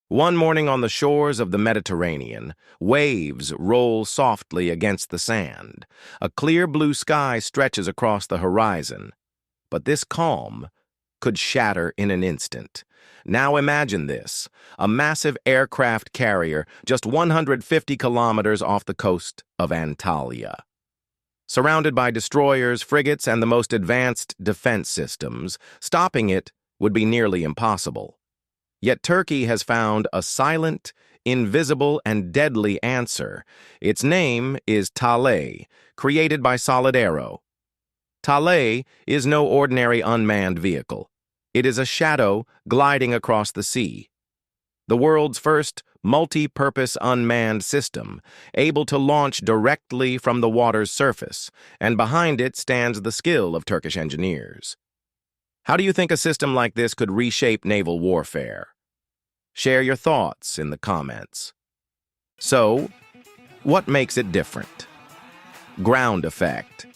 One morning on the shores of the Mediterranean, waves roll softly against the sand. A clear blue sky stretches across the horizon. But this calm could shatter in an instant. Now imagine this, a massive aircraft carrier just 150 kilometers off the coast of Antalya. Surrounded by destroyers, frigates, and the most advanced defense systems, stopping it would be nearly impossible. Yet Turkey has found a silent, invisible, and deadly answer. Its name is Talay, created by Solid AERO. Talay is no ordinary unmanned vehicle. It is a shadow gliding across the sea. The world's first multi-purpose unmanned system, able to launch directly from the water's surface, and behind it stands the skill of Turkish engineers. How do you think a system like this could reshape naval warfare? Share your thoughts in the comments. So, what makes it different? Ground effect,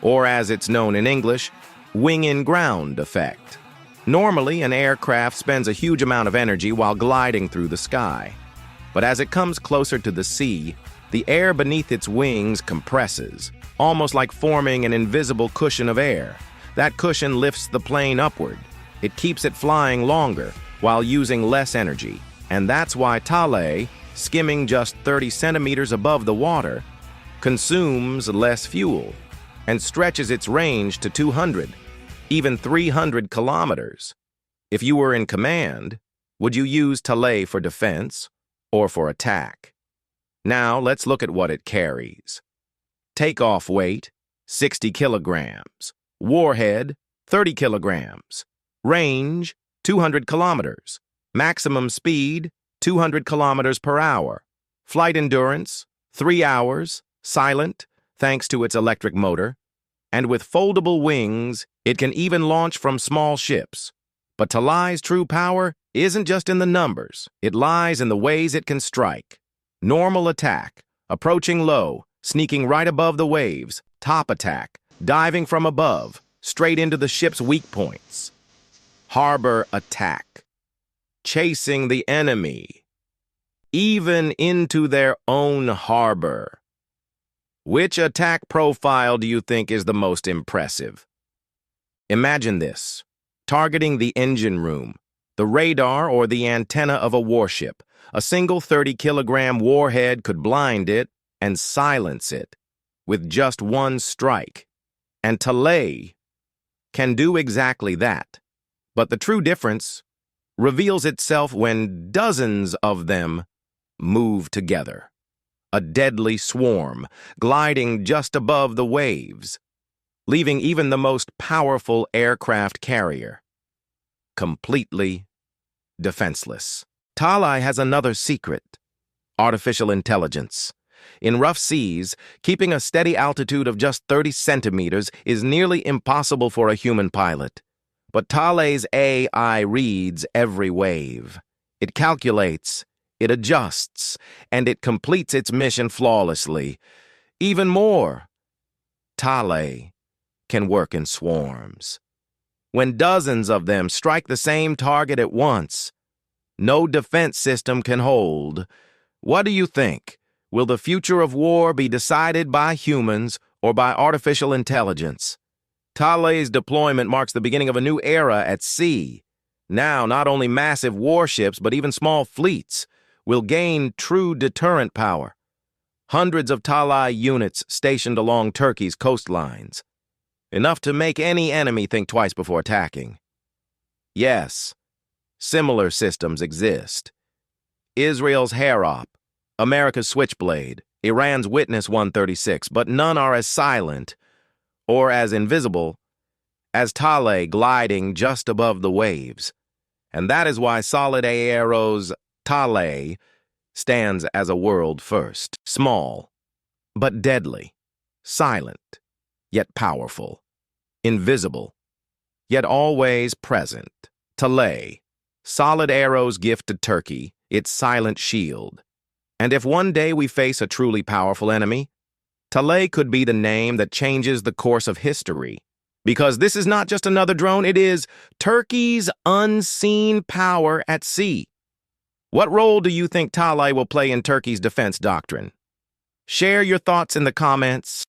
or as it's known in English, wing-in-ground effect. Normally, an aircraft spends a huge amount of energy while gliding through the sky. But as it comes closer to the sea, the air beneath its wings compresses, almost like forming an invisible cushion of air. That cushion lifts the plane upward. It keeps it flying longer while using less energy. And that's why Talay, skimming just 30 centimeters above the water, consumes less fuel and stretches its range to 200, even 300 kilometers. If you were in command, would you use Talay for defense or for attack? Now let's look at what it carries. Takeoff weight, 60 kilograms. Warhead, 30 kilograms. Range, 200 kilometers. Maximum speed, 200 kilometers per hour. Flight endurance, 3 hours, silent, thanks to its electric motor. And with foldable wings, it can even launch from small ships. But Talay's true power isn't just in the numbers. It lies in the ways it can strike. Normal attack, approaching low, sneaking right above the waves. Top attack, diving from above, straight into the ship's weak points. Harbor attack, chasing the enemy, even into their own harbor. Which attack profile do you think is the most impressive? Imagine this, targeting the engine room, the radar, or the antenna of a warship. A single 30-kilogram warhead could blind it and silence it with just one strike. And Talay can do exactly that. But the true difference reveals itself when dozens of them move together. A deadly swarm, gliding just above the waves, leaving even the most powerful aircraft carrier completely defenseless. Talay has another secret: artificial intelligence. In rough seas, keeping a steady altitude of just 30 centimeters is nearly impossible for a human pilot. But Talay's AI reads every wave. It calculates, it adjusts, and it completes its mission flawlessly. Even more, Talay can work in swarms. When dozens of them strike the same target at once, no defense system can hold. What do you think? Will the future of war be decided by humans or by artificial intelligence? Talay's deployment marks the beginning of a new era at sea. Now, not only massive warships, but even small fleets will gain true deterrent power. Hundreds of Talay units stationed along Turkey's coastlines. Enough to make any enemy think twice before attacking. Yes, similar systems exist. Israel's Harop, America's Switchblade, Iran's Witness 136, but none are as silent or as invisible as Talay gliding just above the waves. And that is why Solid AERO's Talay stands as a world first. Small, but deadly. Silent, yet powerful. Invisible, yet always present. Talay, Solid AERO's gift to Turkey, its silent shield. And if one day we face a truly powerful enemy, Talay could be the name that changes the course of history. Because this is not just another drone, it is Turkey's unseen power at sea. What role do you think Talay will play in Turkey's defense doctrine? Share your thoughts in the comments.